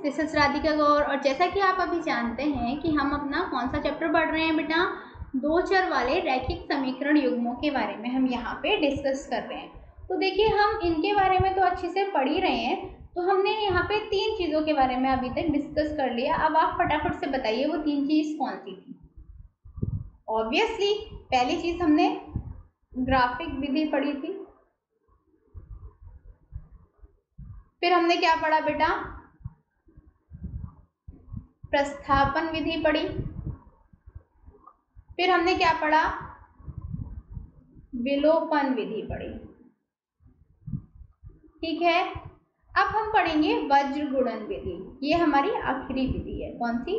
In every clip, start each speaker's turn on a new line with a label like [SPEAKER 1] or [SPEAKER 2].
[SPEAKER 1] This is Radhika गौर। और जैसा कि आप अभी जानते हैं कि हम अपना कौन सा चैप्टर पढ़ रहे हैं बेटा, दो चर वाले रैखिक समीकरण युग्मों के बारे में हम यहाँ पे डिस्कस कर रहे हैं। तो देखिए, हम इनके बारे में तो अच्छे से पढ़ ही रहे हैं, तो हमने यहाँ पे तीन चीज़ों के बारे में अभी तक डिस्कस कर लिया। अब आप फटाफट से बताइए वो तीन चीज़ कौन सी थी। ऑब्वियसली पहली चीज़ हमने ग्राफिक विधि पढ़ी थी, फिर हमने क्या पढ़ा बेटा, प्रस्थापन विधि पढ़ी, फिर हमने क्या पढ़ा, विलोपन विधि पढ़ी। ठीक है, अब हम पढ़ेंगे वज्र गुणन विधि। ये हमारी आखिरी विधि है। कौन सी?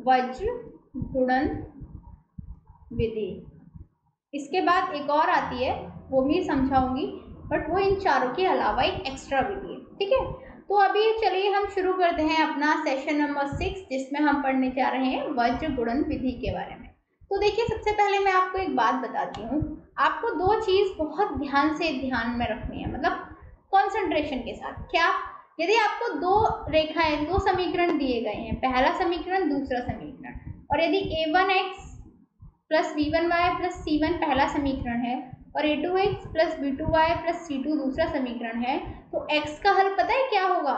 [SPEAKER 1] वज्र गुणन विधि। इसके बाद एक और आती है, वो भी समझाऊंगी, बट वो इन चारों के अलावा एक एक्स्ट्रा विधि है। ठीक है, तो अभी चलिए हम शुरू करते हैं अपना सेशन नंबर 6, जिसमें हम पढ़ने जा रहे हैं वज्र गुणन विधि के बारे में। तो देखिए, सबसे पहले मैं आपको एक बात बताती हूँ। आपको दो चीज बहुत ध्यान में रखनी है, मतलब कॉन्सेंट्रेशन के साथ। क्या? यदि आपको दो रेखाएं, दो समीकरण दिए गए हैं, पहला समीकरण, दूसरा समीकरण, और यदि a1x plus b1y plus c1 पहला समीकरण है और a2x plus b2y plus c2 दूसरा समीकरण है, तो x का हल पता है क्या होगा?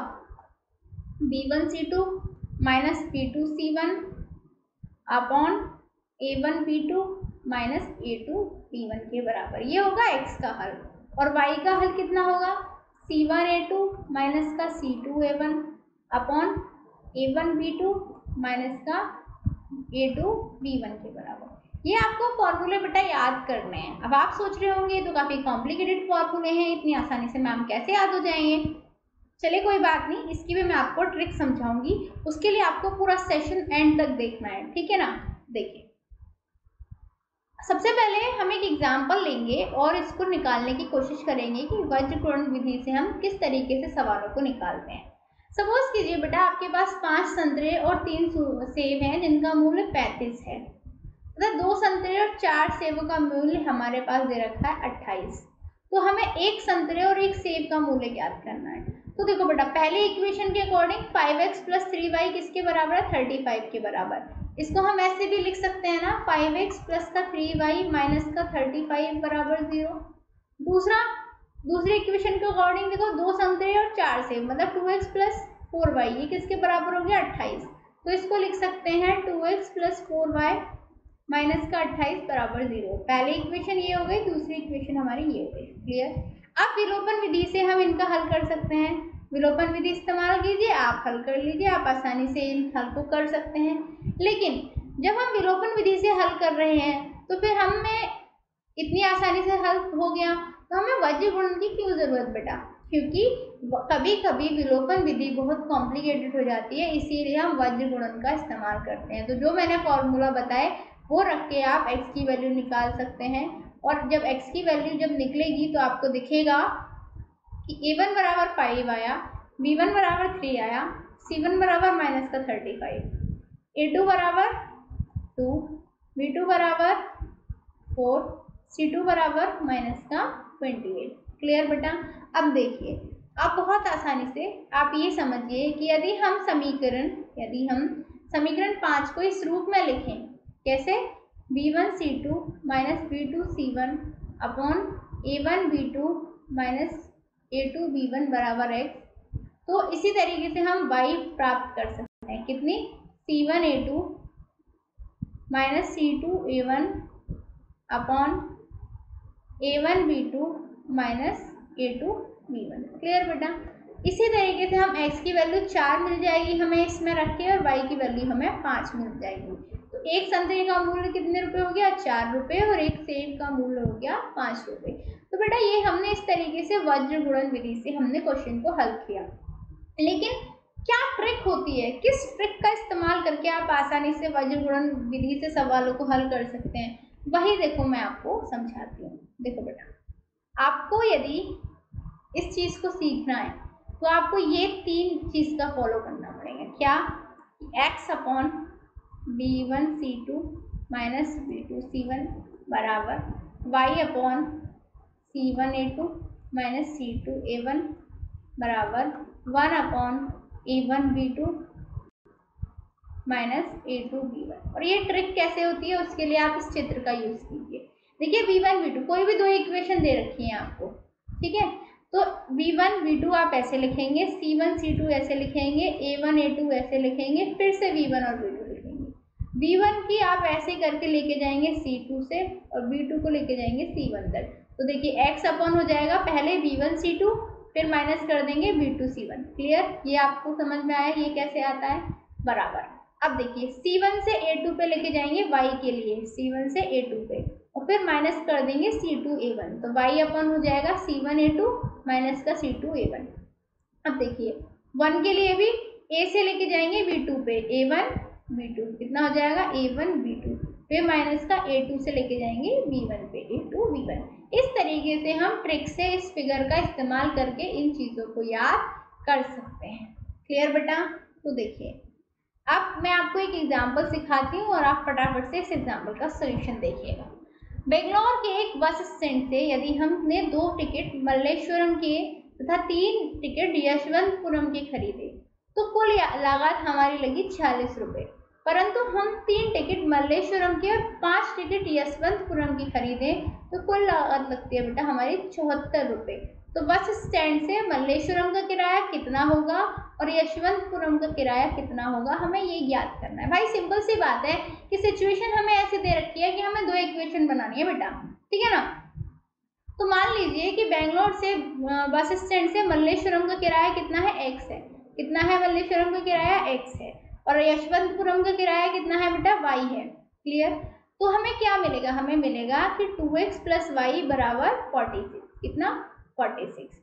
[SPEAKER 1] b1c2 minus b2c1 upon a1b2 minus a2b1 के बराबर। ये होगा x का हल। और y का हल कितना होगा? c1a2 माइनस का c2a1 अपॉन a1b2 माइनस का a2b1 के बराबर। ये आपको फॉर्मूले बेटा याद करने हैं। अब आप सोच रहे होंगे तो काफी कॉम्प्लिकेटेड फॉर्मूले हैं, इतनी आसानी से मैम कैसे याद हो जाएंगे। चलिए कोई बात नहीं, इसकी भी मैं आपको ट्रिक समझाऊंगी। उसके लिए आपको पूरा सेशन एंड तक देखना है, ठीक है ना। देखिए, सबसे पहले हम एक एग्जाम्पल लेंगे और इसको निकालने की कोशिश करेंगे कि वज्र गुणन विधि से हम किस तरीके से सवालों को निकालते हैं। सपोज कीजिए बेटा, आपके पास 5 संतरे और 3 सेब हैं जिनका मूल्य 35 है। मतलब 2 संतरे और 4 सेबों का मूल्य हमारे पास दे रखा है 28। तो हमें एक संतरे और एक सेब का मूल्य ज्ञात करना है। तो देखो बेटा, पहले इक्वेशन के अकॉर्डिंग 5x प्लस 3y किसके बराबर है? 35 के बराबर। इसको हम ऐसे भी लिख सकते हैं ना, 5x प्लस का 3y माइनस का 35 बराबर 0। दूसरे इक्वेशन के अकॉर्डिंग देखो, 2 संतरे और 4 सेब, मतलब 2x प्लस 4y, ये किसके बराबर हो गया? 28। तो इसको लिख सकते हैं 2x प्लस 4y माइनस का 28 बराबर 0। पहली इक्वेशन ये हो गई, दूसरी इक्वेशन हमारी ये हो गई। क्लियर? अब विलोपन विधि से हम इनका हल कर सकते हैं। विलोपन विधि इस्तेमाल कीजिए, आप हल कर लीजिए, आप आसानी से इन हल को कर सकते हैं। लेकिन जब हम विलोपन विधि से हल कर रहे हैं तो फिर हमें इतनी आसानी से हल हो गया, तो हमें वज्र गुणन की क्यों जरूरत बेटा? क्योंकि कभी कभी विलोपन विधि बहुत कॉम्प्लिकेटेड हो जाती है, इसीलिए हम वज्र गुणन का इस्तेमाल करते हैं। तो जो मैंने फॉर्मूला बताए वो रख के आप x की वैल्यू निकाल सकते हैं। और जब x की वैल्यू जब निकलेगी तो आपको दिखेगा कि a1 बराबर 5 आया, b1 बराबर 3 आया, c1 बराबर माइनस का 35, a2 बराबर 2, b2 बराबर 4, c2 बराबर माइनस का 28। क्लियर बेटा? अब देखिए, आप बहुत आसानी से आप ये समझिए कि यदि हम समीकरण 5 को इस रूप में लिखें, कैसे? b1c2 minus b2c1 upon a1b2 minus a2b1 बराबर x। तो इसी तरीके से हम y प्राप्त कर सकते हैं। कितनी? c1a2 minus c2a1 upon a1b2 minus a2b1। Clear बेटा? इसी तरीके से हम x की वैल्यू 4 मिल जाएगी हमें इसमें रख के, और y की वैल्यू हमें 5 मिल जाएगी। तो एक संतरे का मूल्य कितने रुपए हो गया? 4 रुपए, और एक सेब का मूल्य हो गया 5 रुपए। तो बेटा, ये हमने इस तरीके से वज्र गुणन विधि से हमने क्वेश्चन को हल किया। लेकिन क्या ट्रिक होती है? किस ट्रिक का इस्तेमाल करके आप आसानी से वज्र गुणन विधि से सवालों को हल कर सकते हैं? वही देखो, मैं आपको समझाती हूँ। देखो बेटा, आपको यदि इस चीज को सीखना है तो आपको ये 3 चीज का फॉलो करना पड़ेगा। क्या? x upon b1c2 minus b2c1 बराबर y upon c1a2 minus c2a1 बराबर 1 अपॉन A1B2 माइनस A2B1। और ये ट्रिक कैसे होती है उसके लिए आप इस चित्र का यूज कीजिए। देखिए V1 V2 कोई भी दो इक्वेशन दे रखी है आपको, ठीक है, तो V1 V2 आप ऐसे लिखेंगे, C1 C2 ऐसे लिखेंगे, A1 A2 ऐसे लिखेंगे, फिर से V1 और V2 लिखेंगे। V1 की आप ऐसे करके लेके जाएंगे C2 से और V2 को लेके जाएंगे C1 तक। तो देखिए x अपॉन हो जाएगा पहले V1 C2 फिर माइनस कर देंगे V2 C1। क्लियर? ये आपको समझ में आया ये कैसे आता है? बराबर। अब देखिए C1 से A2 पे लेके जाएंगे y के लिए, C1 से A2 पे और फिर माइनस कर देंगे C2 A1। तो y अपॉन हो जाएगा C1 A2 माइनस का C2 A1। अब देखिए 1 के लिए भी A से लेके जाएंगे V2 पे, A1 V2 कितना हो जाएगा A1 V2, फिर माइनस का A2 से लेके जाएंगे V1 पे, A2 V1। इस तरीके से हम ट्रिक से इस फिगर का इस्तेमाल करके इन चीज़ों को याद कर सकते हैं। क्लियर बेटा? तो देखिए अब मैं आपको एक एग्जाम्पल सिखाती हूँ और आप फटाफट से इस एग्जाम्पल का सोल्यूशन देखिएगा। बेंगलोर के एक बस स्टैंड से यदि हमने 2 टिकट मल्लेश्वरम के तथा 3 टिकट यशवंतपुरम के खरीदे तो कुल लागत हमारी लगी 46 रुपये, परंतु हम 3 टिकट मल्लेश्वरम के और 5 टिकट यशवंतपुरम की खरीदे तो कुल लागत लगती है बेटा हमारी 74 रुपये। तो बस स्टैंड से मल्लेश्वरम का किराया कितना होगा और यशवंतपुरम का किराया कितना होगा, हमें ये याद करना है। भाई सिंपल सी बात है कि सिचुएशन हमें ऐसे दे रखी है कि हमें 2 इक्वेशन बनानी है बेटा, ठीक है ना। तो मान लीजिए कि बेंगलोर से बस स्टैंड से मल्लेश्वरम का किराया कितना है, x है। कितना है मल्लेश्वरम का किराया? x है। और यशवंतपुरम का किराया कितना है बेटा? y है। क्लियर? तो हमें क्या मिलेगा? हमें मिलेगा कि 2x प्लस वाई बराबर 46। कितना? 46।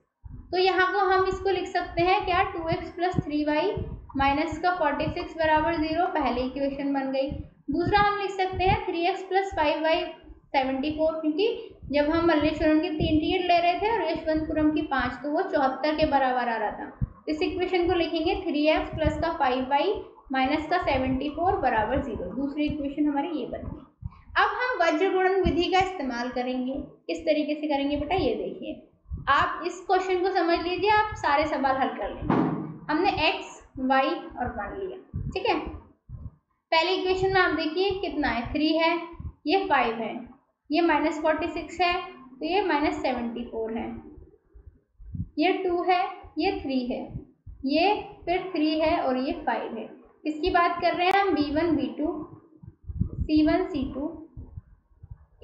[SPEAKER 1] तो यहाँ को हम इसको लिख सकते हैं क्या? 2x प्लस 3y माइनस का 46 बराबर 0, पहली इक्वेशन बन गई। दूसरा हम लिख सकते हैं 3x प्लस 5y 74, क्योंकि जब हम मल्लेश्वरम की 3 टिकट ले रहे थे और यशवंतपुरम की 5 तो वो 74 के बराबर आ रहा था। इस इक्वेशन को लिखेंगे 3x प्लस का 5y माइनस का 74 बराबर 0। दूसरी इक्वेशन हमारी ये बन गई। अब हम वज्र गुणन विधि का इस्तेमाल करेंगे। किस तरीके से करेंगे बेटा? ये देखिए, आप इस क्वेश्चन को समझ लीजिए, आप सारे सवाल हल कर लेंगे। हमने x, y और 1 लिया, ठीक है। पहली इक्वेशन में आप देखिए कितना है, 3 है, ये 5 है, ये माइनस 46 है, तो ये माइनस 74 है, ये 2 है, ये 3 है, ये फिर 3 है और ये 5 है। किसकी बात कर रहे हैं हम? B1 B2, C1 C2,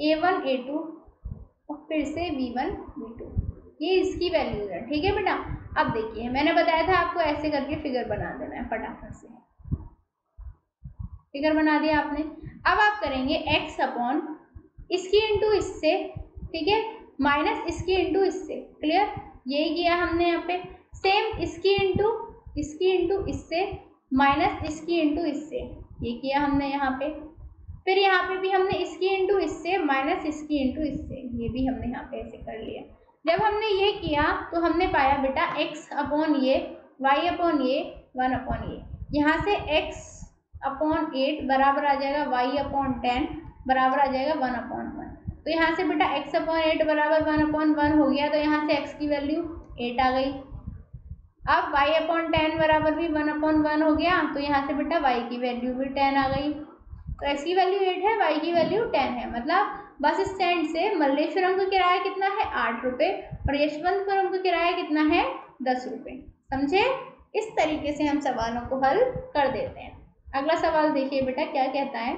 [SPEAKER 1] A1 A2 और फिर से B1 B2, ये इसकी वैल्यूज है, ठीक है बेटा। अब देखिए मैंने बताया था आपको ऐसे करके फिगर बना देना है, फटाफट से फिगर बना दिया आपने। अब आप करेंगे x अपॉन इसकी इंटू इससे, ठीक है, माइनस इसकी इंटू इससे। क्लियर? यही किया हमने यहाँ पे। सेम इसकी इंटू इससे माइनस इसकी इंटू इससे, ये किया हमने यहाँ पे। फिर यहाँ पे भी हमने इसकी इंटू इससे माइनस इसकी इंटू इससे, ये भी हमने यहाँ पे ऐसे कर लिया। जब हमने ये किया तो हमने पाया बेटा x अपॉन ये, y अपॉन ये, 1 अपॉन ये। यहाँ से x अपॉन 8 बराबर आ जाएगा y अपॉन 10 बराबर आ जाएगा 1 अपॉन 1। तो यहाँ से बेटा x अपॉन 8 बराबर 1 अपॉन 1 हो गया, तो यहाँ से x की वैल्यू 8 आ गई। अब y अपॉन 10 बराबर भी 1 अपॉन 1 हो गया, तो यहाँ से बेटा y की वैल्यू भी 10 आ गई। तो x की वैल्यू 8 है, y की वैल्यू 10 है। मतलब बस स्टैंड से मल्लेश्वरम का किराया कितना है? 8 रुपये और यशवंतपुरम का किराया कितना है? 10 रुपये। समझे? इस तरीके से हम सवालों को हल कर देते हैं। अगला सवाल देखिए बेटा क्या कहता है।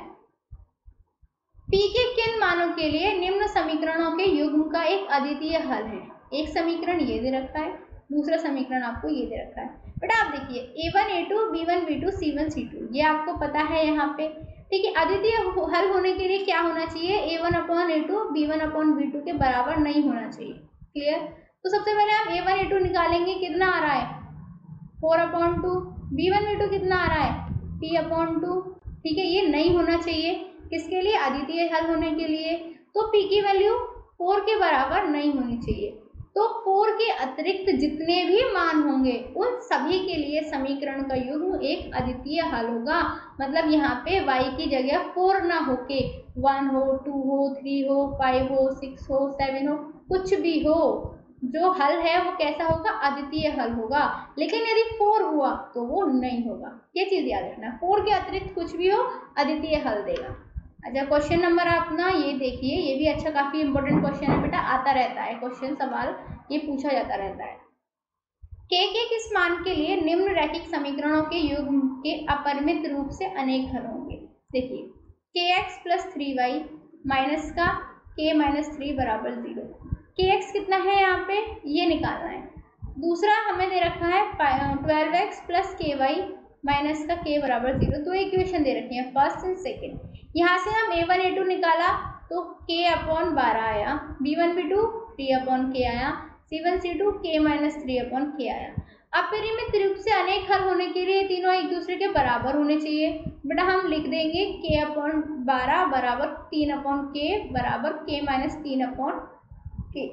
[SPEAKER 1] P के किन मानों के लिए निम्न समीकरणों के युग्म का एक अद्वितीय हल है? एक समीकरण ये दे रखा है, दूसरा समीकरण आपको ये दे रखा है। बेटा आप देखिए A1 A2 B1 B2 C1 C2, ये आपको पता है यहाँ पे, ठीक है। अद्वितीय हल होने के लिए क्या होना चाहिए? A1 upon A2 B1 upon B2 के बराबर नहीं होना चाहिए। क्लियर? तो सबसे पहले आप A1 A2 निकालेंगे, कितना आ रहा है? 4 अपॉन 2। B1 B2 कितना आ रहा है? 3 अपॉन 2, ठीक है। ये नहीं होना चाहिए, किसके लिए? अद्वितीय हल होने के लिए। तो P की वैल्यू 4 के बराबर नहीं होनी चाहिए। तो 4 के अतिरिक्त जितने भी मान होंगे उन सभी के लिए समीकरण का युग्म एक अद्वितीय हल होगा। मतलब यहाँ पे y की जगह 4 ना होके 1 हो, 2 हो, 3 हो, 5 हो, 6 हो, 7 हो, कुछ भी हो, जो हल है वो कैसा होगा, अद्वितीय हल होगा। लेकिन यदि 4 हुआ तो वो नहीं होगा, ये चीज याद रखना, 4 के अतिरिक्त कुछ भी हो अद्वितीय हल देगा। अच्छा, क्वेश्चन नंबर अपना ये देखिए, ये भी अच्छा काफी इंपॉर्टेंट क्वेश्चन है बेटा, आता रहता है क्वेश्चन, सवाल ये पूछा जाता रहता है। के किस मान के लिए निम्न रैखिक समीकरणों के युग्म के अपरिमित रूप से अनेक हल होंगे। देखिए, के एक्स प्लस 3y माइनस का के माइनस 3 बराबर 0। के एक्स कितना है यहाँ पे, ये निकालना है। दूसरा हमें दे रखा है 12x प्लस के वाई माइनस का के बराबर 0। दो इक्वेशन दे रखी है, फर्स्ट एंड सेकेंड। यहाँ से हम a1 a2 निकाला तो k अपॉन 12 आया, b1 b2 3 अपॉन k आया, c1 c2 k minus 3 upon k आया। अपरिमित रूप से अनेक हल होने के लिए तीनों एक दूसरे के बराबर होने चाहिए। बेटा हम लिख देंगे k अपॉन 12 बराबर 3 अपॉन k बराबर k माइनस 3 अपॉन k।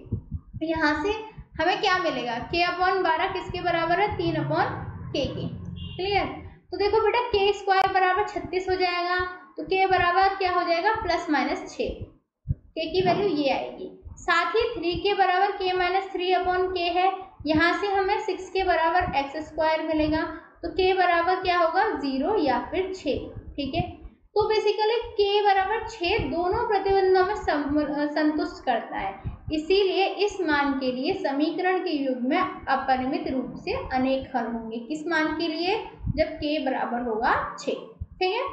[SPEAKER 1] यहाँ से हमें क्या मिलेगा, k अपॉन 12 किसके बराबर है, 3 अपॉन k के। क्लियर। तो देखो बेटा k स्क्वायर बराबर 36 हो जाएगा, तो k बराबर क्या हो जाएगा, प्लस माइनस 6। k की वैल्यू ये आएगी। साथ ही 3 के बराबर k माइनस 3 अपॉन k है, यहाँ से हमें 6 के बराबर एक्स स्क्वायर मिलेगा, तो k बराबर क्या होगा, 0 या फिर 6। ठीक है, तो बेसिकली k बराबर 6 दोनों प्रतिबंधों में संतुष्ट करता है। इसीलिए इस मान के लिए समीकरण के युग्म में अपरिमित रूप से अनेक हल होंगे। किस मान के लिए, जब k बराबर होगा 6। ठीक है,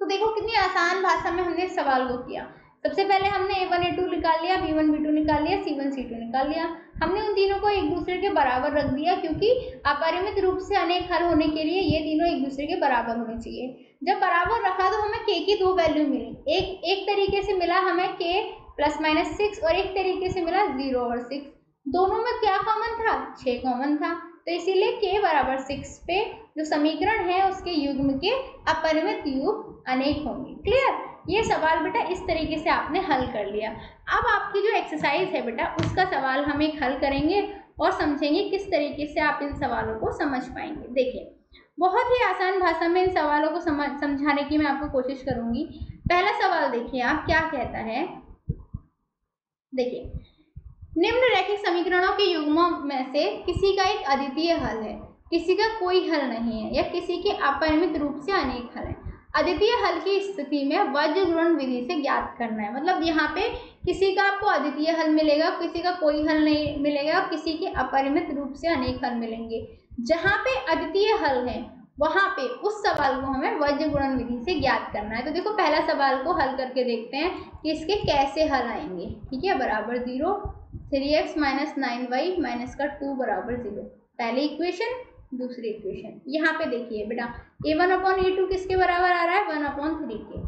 [SPEAKER 1] तो देखो कितनी आसान भाषा में हमने सवाल को किया। सबसे पहले हमने a1 a2 निकाल लिया, b1 b2 निकाल लिया, c1 c2 निकाल लिया। हमने उन तीनों को एक दूसरे के बराबर रख दिया, क्योंकि अपरिमित रूप से अनेक हल होने के लिए ये तीनों एक दूसरे के बराबर होने चाहिए। जब बराबर रखा तो हमें k की दो वैल्यू मिली, एक तरीके से मिला हमें k प्लस माइनस 6 और एक तरीके से मिला 0 और 6। दोनों में क्या कॉमन था, 6 कॉमन था, तो इसीलिए k बराबर 6 पे जो समीकरण है उसके युग्म के अपरिमित युग्म अनेक होंगे। क्लियर। ये सवाल बेटा इस तरीके से आपने हल कर लिया। अब आपकी जो एक्सरसाइज है बेटा उसका सवाल हम एक हल करेंगे और समझेंगे किस तरीके से आप इन सवालों को समझ पाएंगे। देखिए, बहुत ही आसान भाषा में इन सवालों को समझाने की मैं आपको कोशिश करूंगी। पहला सवाल देखिए आप क्या कहता है। देखिए, निम्न रैखिक समीकरणों के युग्मों में से किसी का एक अद्वितीय हल है, किसी का कोई हल नहीं है, या किसी के अपरिमित रूप से अनेक हल हैं। अद्वितीय हल की स्थिति में वज्र गुणन विधि से ज्ञात करना है। मतलब यहाँ पे किसी का आपको अद्वितीय हल मिलेगा, किसी का कोई हल नहीं मिलेगा, और किसी के अपरिमित रूप से अनेक हल मिलेंगे। जहाँ पे अद्वितीय हल है वहां पे उस सवाल को हमें वज्र गुणन विधि से ज्ञात करना है। तो देखो पहला सवाल को हल करके देखते हैं कि इसके कैसे हल आएंगे। ठीक है, बराबर 0, 3x माइनस 9y माइनस का 2 बराबर 0, पहली इक्वेशन। दूसरी इक्वेशन यहाँ पे देखिए बेटा, a1 अपॉन a2 किसके बराबर आ रहा है, 1 अपॉन 3 के।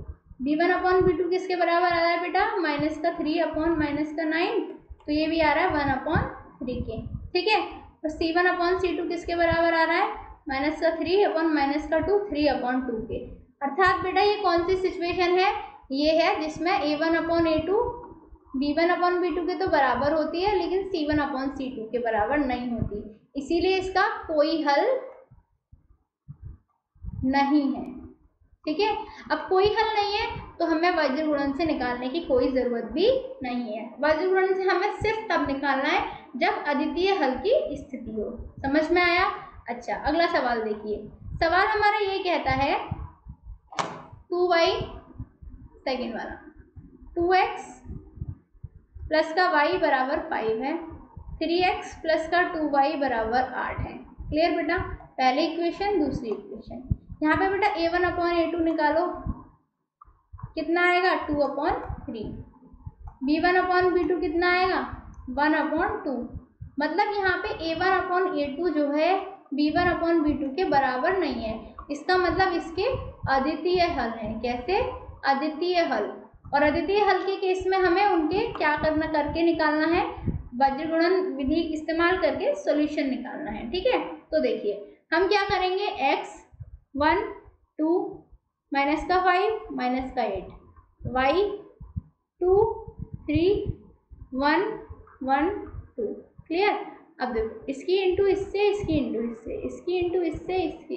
[SPEAKER 1] b1 अपॉन b2 किसके बराबर आ रहा है बेटा, माइनस का 3 अपॉन माइनस का 9, तो ये भी आ रहा है 1 अपॉन 3 के। ठीक है, और c1 अपॉन c2 किसके बराबर आ रहा है, माइनस का 3 अपॉन माइनस का 2, 3 अपॉन 2 के। अर्थात बेटा ये कौन सी सिचुएशन है, ये है जिसमें a1 upon a2 b1 upon b2 के तो बराबर होती है, लेकिन c1 अपॉन c2 के बराबर नहीं होती, इसीलिए इसका कोई हल नहीं है। ठीक है, अब कोई हल नहीं है तो हमें वज्र गुणन से निकालने की कोई जरूरत भी नहीं है। वज्र गुणन से हमें सिर्फ तब निकालना है जब अद्वितीय हल की स्थिति हो। समझ में आया। अच्छा, अगला सवाल देखिए। सवाल हमारा ये कहता है 2y, सेकेंड वाला, 2x प्लस का y बराबर 5 है, 3x प्लस का 2y बराबर 8 है। क्लियर बेटा, पहली इक्वेशन दूसरी इक्वेशन। यहाँ पे बेटा a1 अपॉन a2 निकालो, कितना आएगा 2 अपॉन 3, b1 अपॉन b2 कितना आएगा 1 अपॉन 2। मतलब यहाँ पे a1 अपॉन a2 जो है b1 अपॉन b2 के बराबर नहीं है, इसका मतलब इसके अद्वितीय हल है। कैसे, अद्वितीय हल। और अद्वितीय हल के केस में हमें उनके क्या करके निकालना है, वज्र गुणन विधि इस्तेमाल करके सॉल्यूशन निकालना है। ठीक है, तो देखिए हम क्या करेंगे, x 1 2 माइनस का 5 माइनस का 8, y 2 3 1 1 2। क्लियर। अब देखो इसकी इंटू इससे, इसकी इंटू इससे, इसकी इंटू इससे, इसकी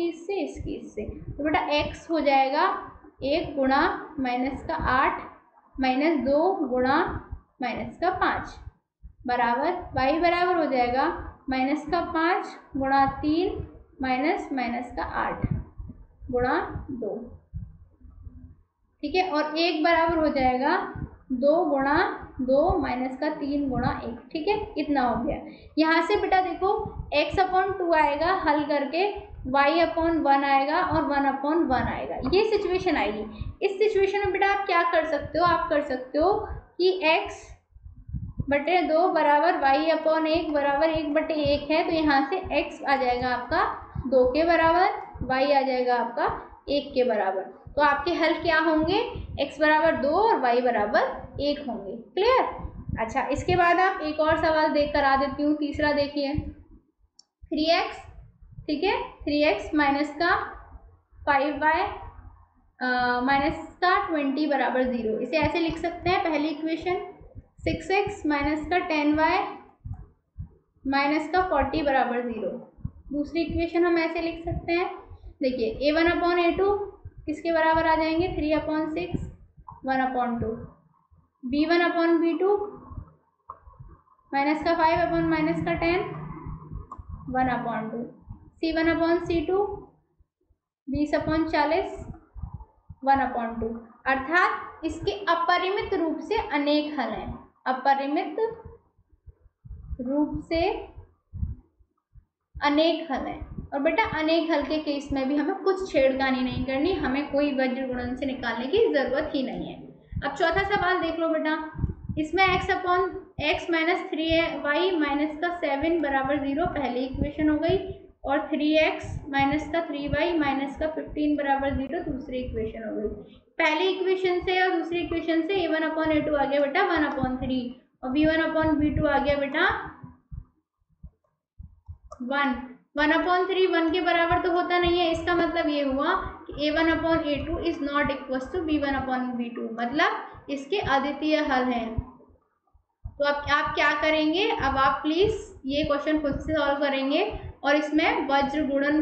[SPEAKER 1] इससे, इसकी इससे, तो बेटा x हो जाएगा 1 गुणा माइनस का 8 माइनस 2 गुणा माइनस का 5 बराबर y बराबर हो जाएगा -5 गुणा 3 -8 गुणा 2, ठीक है। और 1 बराबर हो जाएगा 2 गुणा 2 -3 गुणा 1, ठीक है। इतना हो गया। यहाँ से बेटा देखो x/2 आएगा हल करके, y/1 आएगा और 1/1 आएगा, ये सिचुएशन आएगी। इस सिचुएशन में बेटा आप क्या कर सकते हो, आप कर सकते हो कि x/2 बराबर y/1 बराबर 1/1 है, तो यहाँ से x आ जाएगा आपका 2 के बराबर, y आ जाएगा आपका 1 के बराबर। तो आपके हल क्या होंगे, x बराबर 2 और y बराबर 1 होंगे। क्लियर। अच्छा, इसके बाद आप एक और सवाल देख करा देती हूँ। तीसरा देखिए 3x, ठीक है, 3x माइनस का 5y माइनस का 20 बराबर 0। इसे ऐसे लिख सकते हैं, पहली इक्वेशन 6x माइनस का 10y माइनस का 40 बराबर 0। दूसरी इक्वेशन हम ऐसे लिख सकते हैं, देखिए a1/a2 किसके बराबर आ जाएंगे, 3/6 1/2, b1/b2 माइनस का 5 माइनस का 10 1/2, c1/c2 20/40 1/2। अर्थात इसके अपरिमित रूप से अनेक हल हैं, अपरिमित रूप से अनेक हल हैं। और बेटा अनेक हल के केस में भी हमें कुछ छेड़खानी नहीं करनी, हमें कोई वज्र गुणन से निकालने की जरूरत ही नहीं है। अब चौथा सवाल देख लो बेटा, इसमें x माइनस 3y माइनस का 7 बराबर 0 पहली इक्वेशन हो गई, और 3x माइनस का 3y माइनस का 15 बराबर 0 दूसरी इक्वेशन हो गई। पहली इक्वेशन से और दूसरी इक्वेशन से a1/a2 आ गया बेटा 1/3 और b1/b2 आ गया बेटा 1/3। 1 के बराबर तो होता नहीं है, इसका मतलब ये हुआ कि a1/a2 is not equal to b1/b2, मतलब इसके अद्वितीय हल हैं। तो अब आप क्या करेंगे, अब आप प्लीज ये क्वेश्चन खुद से सॉल्व करेंगे और इसमें वज्र गुणन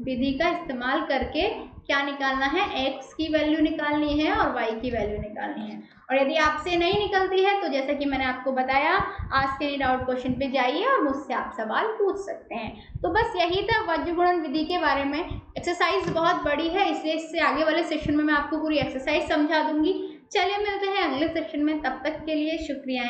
[SPEAKER 1] विधि का इस्तेमाल करके क्या निकालना है, x की वैल्यू निकालनी है और y की वैल्यू निकालनी है। और यदि आपसे नहीं निकलती है तो जैसा कि मैंने आपको बताया, आस्क एनी डाउट क्वेश्चन पे जाइए और मुझसे आप सवाल पूछ सकते हैं। तो बस यही था वज्र गुणन विधि के बारे में। एक्सरसाइज बहुत बड़ी है, इसलिए इससे आगे वाले सेशन में मैं आपको पूरी एक्सरसाइज समझा दूंगी। चलिए मिलते हैं अगले सेशन में, तब तक के लिए शुक्रिया।